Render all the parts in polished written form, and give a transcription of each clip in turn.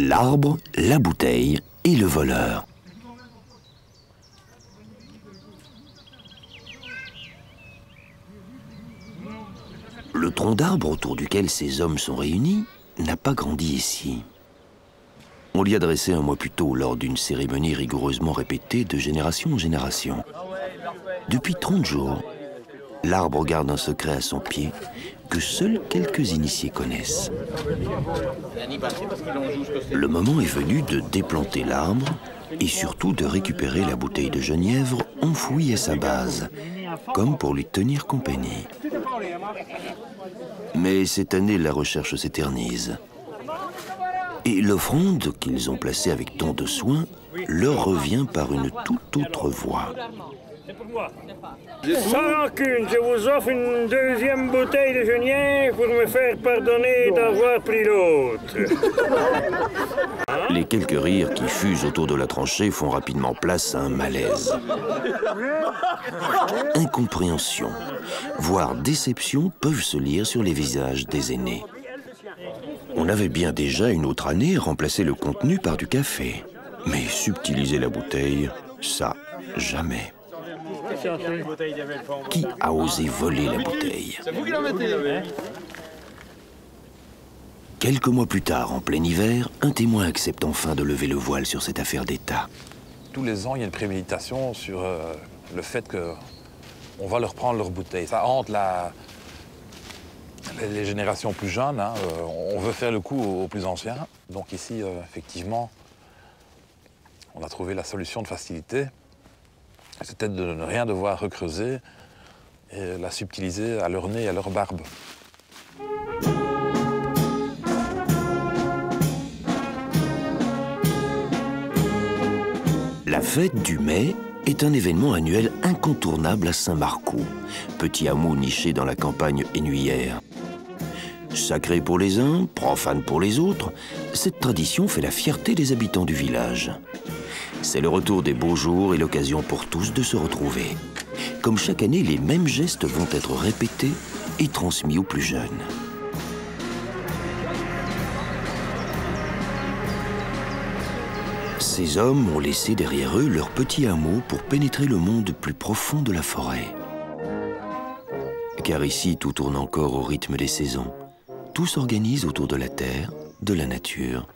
L'arbre, la bouteille et le voleur. Le tronc d'arbre autour duquel ces hommes sont réunis n'a pas grandi ici. On l'y a dressé un mois plus tôt lors d'une cérémonie rigoureusement répétée de génération en génération. Depuis 30 jours, l'arbre garde un secret à son pied que seuls quelques initiés connaissent. Le moment est venu de déplanter l'arbre et surtout de récupérer la bouteille de genièvre enfouie à sa base, comme pour lui tenir compagnie. Mais cette année, la recherche s'éternise. Et l'offrande qu'ils ont placée avec tant de soin leur revient par une toute autre voie. Sans rancune, je vous offre une deuxième bouteille de genièvre pour me faire pardonner d'avoir pris l'autre. Les quelques rires qui fusent autour de la tranchée font rapidement place à un malaise. Incompréhension, voire déception peuvent se lire sur les visages des aînés. On avait bien déjà une autre année remplacé le contenu par du café. Mais subtiliser la bouteille, ça, jamais. Qui a osé voler la bouteille? C'est vous qui la mettez. Quelques mois plus tard, en plein hiver, un témoin accepte enfin de lever le voile sur cette affaire d'État. Tous les ans, il y a une préméditation sur le fait qu'on va leur prendre leur bouteille. Ça hante les générations plus jeunes. Hein. On veut faire le coup aux plus anciens. Donc ici, effectivement, on a trouvé la solution de facilité. C'était de ne rien devoir recreuser et la subtiliser à leur nez et à leur barbe. La fête du mai est un événement annuel incontournable à Saint-Marcoux, petit hameau niché dans la campagne hennuyère. Sacré pour les uns, profane pour les autres, cette tradition fait la fierté des habitants du village. C'est le retour des beaux jours et l'occasion pour tous de se retrouver. Comme chaque année, les mêmes gestes vont être répétés et transmis aux plus jeunes. Ces hommes ont laissé derrière eux leur petit hameau pour pénétrer le monde plus profond de la forêt. Car ici, tout tourne encore au rythme des saisons. Tout s'organise autour de la terre, de la nature,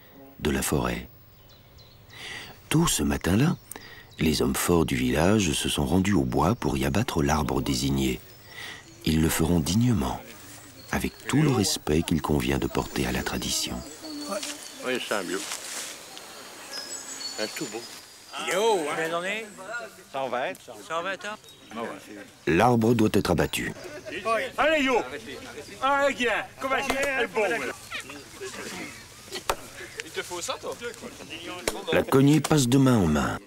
de la forêt. Tôt ce matin-là, les hommes forts du village se sont rendus au bois pour y abattre l'arbre désigné. Ils le feront dignement, avec tout le respect qu'il convient de porter à la tradition. Oui, c'est un bio. Un tout beau. Yo, bien donné. 120. 120 ans. L'arbre doit être abattu. Allez, yo. Allez, viens. Comment c'est bon. Il te faut ça, toi? La cognée passe de main en main.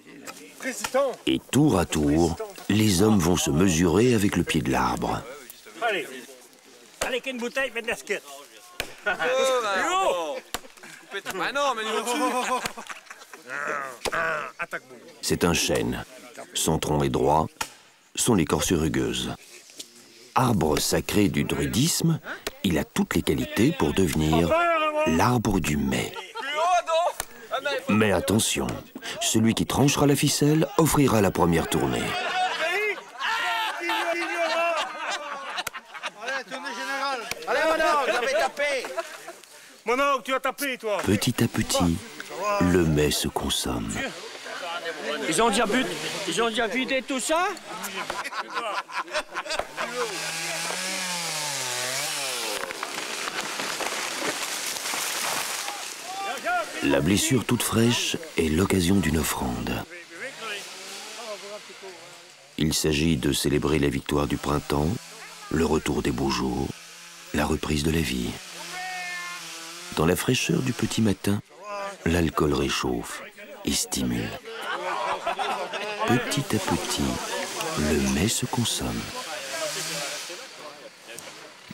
Et tour à tour, les hommes vont se mesurer avec le pied de l'arbre. Allez. Allez, qu'une bouteille, faites de la skate. Ah non, mais C'est un chêne. Son tronc est droit, son écorce rugueuse. Arbre sacré du druidisme, il a toutes les qualités pour devenir l'arbre du mai. Mais attention, celui qui tranchera la ficelle offrira la première tournée. allez, mon oncle, j'avais tapé. Mon oncle, tu as tapé, toi. Petit à petit, le mai se consomme. Ils ont déjà vidé tout ça? La blessure toute fraîche est l'occasion d'une offrande. Il s'agit de célébrer la victoire du printemps, le retour des beaux jours, la reprise de la vie. Dans la fraîcheur du petit matin, l'alcool réchauffe et stimule. Petit à petit, le mai se consomme.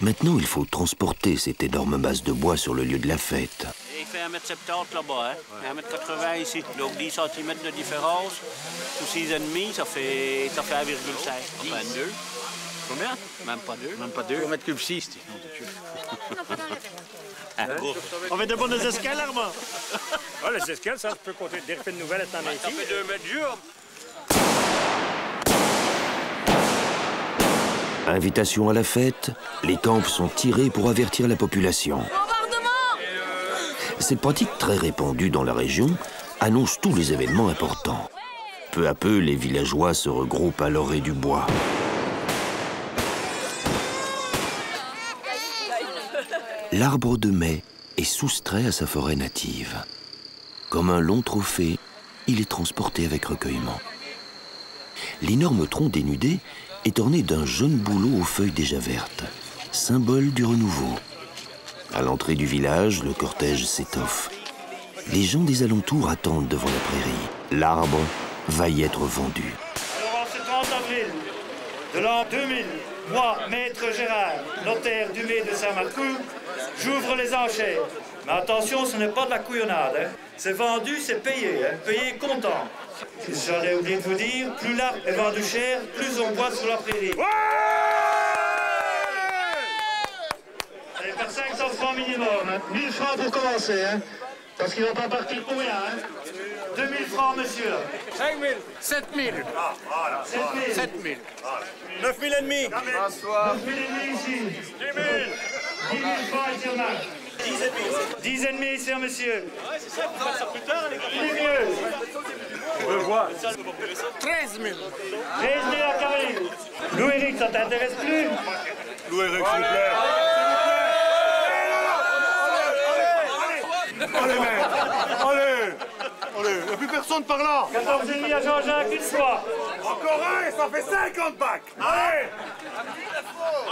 Maintenant, il faut transporter cette énorme masse de bois sur le lieu de la fête. Il fait 1,70 m là-bas, hein? 1,80 m ici. Donc 10 cm de différence. Sous 6,5, ça fait 1,5. Ça fait 2. Combien? Même pas 2. Même pas 2. 1 m3 6. On fait de bonnes escales, Armand. Ah, les escales, ça, je peux compter des refais de nouvelles étant ici. Ça fait 2 mètres jour. Invitation à la fête, les campes sont tirées pour avertir la population. Cette pratique très répandue dans la région annonce tous les événements importants. Peu à peu, les villageois se regroupent à l'orée du bois. L'arbre de mai est soustrait à sa forêt native. Comme un long trophée, il est transporté avec recueillement. L'énorme tronc dénudé est orné d'un jeune bouleau aux feuilles déjà vertes, symbole du renouveau. À l'entrée du village, le cortège s'étoffe. Les gens des alentours attendent devant la prairie. L'arbre va y être vendu. Alors, en ce 30 avril de l'an 2000, moi, maître Gérard, notaire du mai de Saint-Marcoux, j'ouvre les enchères. Mais attention, ce n'est pas de la couillonnade. Hein. C'est vendu, c'est payé. Hein. Payé content. J'en ai oublié de vous dire, plus l'arbre est vendu cher, plus on boit sur la prairie. Ouais, allez, faire 500 francs minimum. Hein. 1000 francs pour commencer. Hein. Parce qu'il ne va pas partir pour rien. Hein. 2000 francs, monsieur. 5 000. 7 000. Ah, voilà. 7 000. 7 000. 9 000 et demi. 9 000 et demi ici. 10 000. 10 000 francs ici, on a. 10 et demi ici, monsieur. Ouais, c'est ça, vous faites ça plus tard, les gars. Il est mieux. Je veux voir. 13 000. 13 000 à Camille. Louis-Éric, ça t'intéresse plus? Louis-Éric, s'il vous plaît. Allez, mec! Allez! Allez, il n'y a plus personne par là! 14 et demi à Jean-Jacques, une fois. Encore un, ça fait 50 packs! Allez!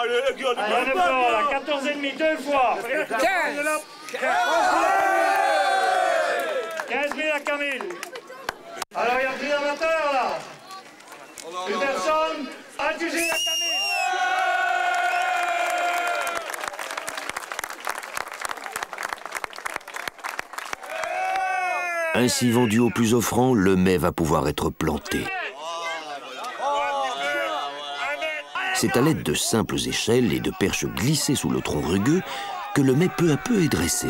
Allez, les gars, Allez, 9 fois, là. 14 et demi, deux fois. 15 000 à Camille. Alors, il y a plus d'amateur, là. Plus personne. Adjugé à Camille. Ainsi vendu au plus offrant, le mai va pouvoir être planté. C'est à l'aide de simples échelles et de perches glissées sous le tronc rugueux que le mai peu à peu est dressé.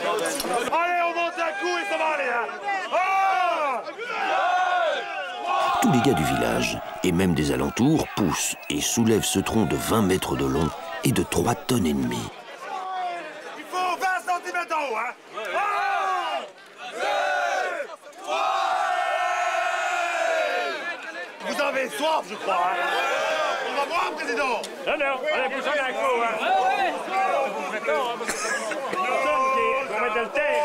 Allez, on monte un coup et ça va aller, hein! Tous les gars du village, et même des alentours, poussent et soulèvent ce tronc de 20 mètres de long et de 3 tonnes et demie. Il faut 20 cm d'en haut, hein! 1, 2, 3! Vous avez soif, je crois, hein? On va voir, président! Non, non, allez, poussez un coup, hein. Mettons, hein, parce que on va mettre le terre.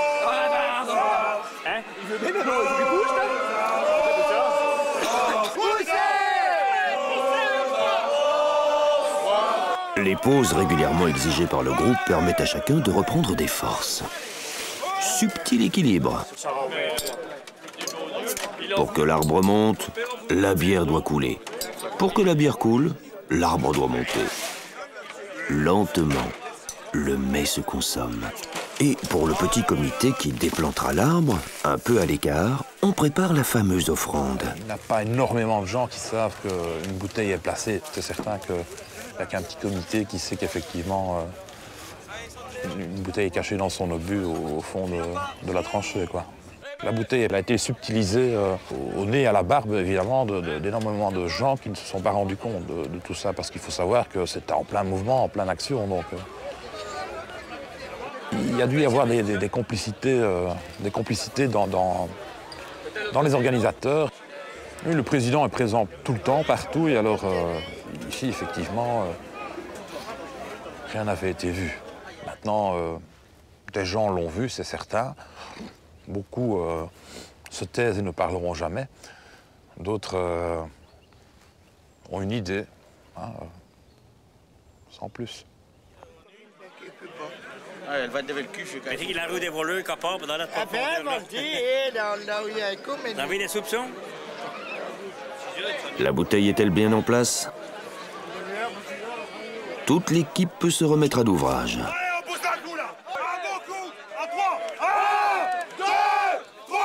Hein? Il veut bien, il bouge, là? Les pauses régulièrement exigées par le groupe permettent à chacun de reprendre des forces. Subtil équilibre. Pour que l'arbre monte, la bière doit couler. Pour que la bière coule, l'arbre doit monter. Lentement, le mets se consomme. Et pour le petit comité qui déplantera l'arbre, un peu à l'écart, on prépare la fameuse offrande. Il n'y a pas énormément de gens qui savent qu'une bouteille est placée. C'est certain qu'il n'y a qu'un petit comité qui sait qu'effectivement une bouteille est cachée dans son obus au fond de la tranchée, quoi. La bouteille elle a été subtilisée au nez, à la barbe, évidemment, d'énormément de gens qui ne se sont pas rendus compte de tout ça, parce qu'il faut savoir que c'était en plein mouvement, en pleine action. Donc, il y a dû y avoir des complicités dans les organisateurs. Oui, le président est présent tout le temps, partout, et alors ici, effectivement, rien n'avait été vu. Maintenant, des gens l'ont vu, c'est certain. Beaucoup se taisent et ne parleront jamais. D'autres ont une idée, hein, sans plus. Ah, elle va devant le cul, je suis Mais c'est la rue des voleurs capable dans la profondeur. là où il y a un coup, mais... Vous avez des soupçons? La bouteille est-elle bien en place? Toute l'équipe peut se remettre à l'ouvrage. Allez, on pousse un coup, là! Un bon coup! À 3! 1, 2, 3!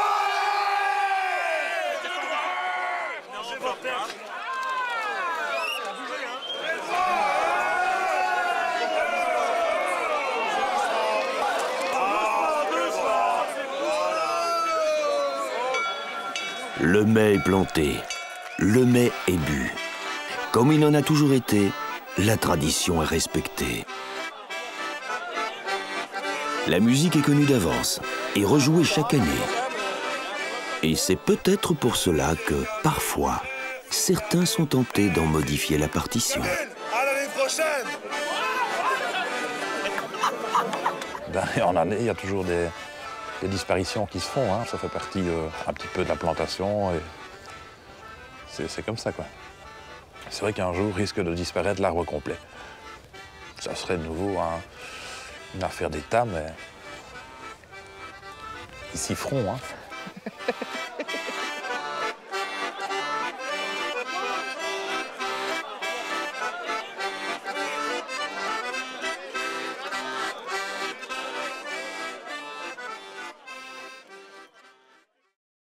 Le mets est planté, le mets est bu. Comme il en a toujours été, la tradition est respectée. La musique est connue d'avance et rejouée chaque année. Et c'est peut-être pour cela que, parfois, certains sont tentés d'en modifier la partition. À l'année prochaine! D'année en année, il y a toujours des disparitions qui se font. Hein. Ça fait partie un petit peu de la plantation. Et c'est comme ça, quoi. C'est vrai qu'un jour risque de disparaître l'arbre complet. Ça serait de nouveau une affaire d'État, mais ils s'y feront. Hein.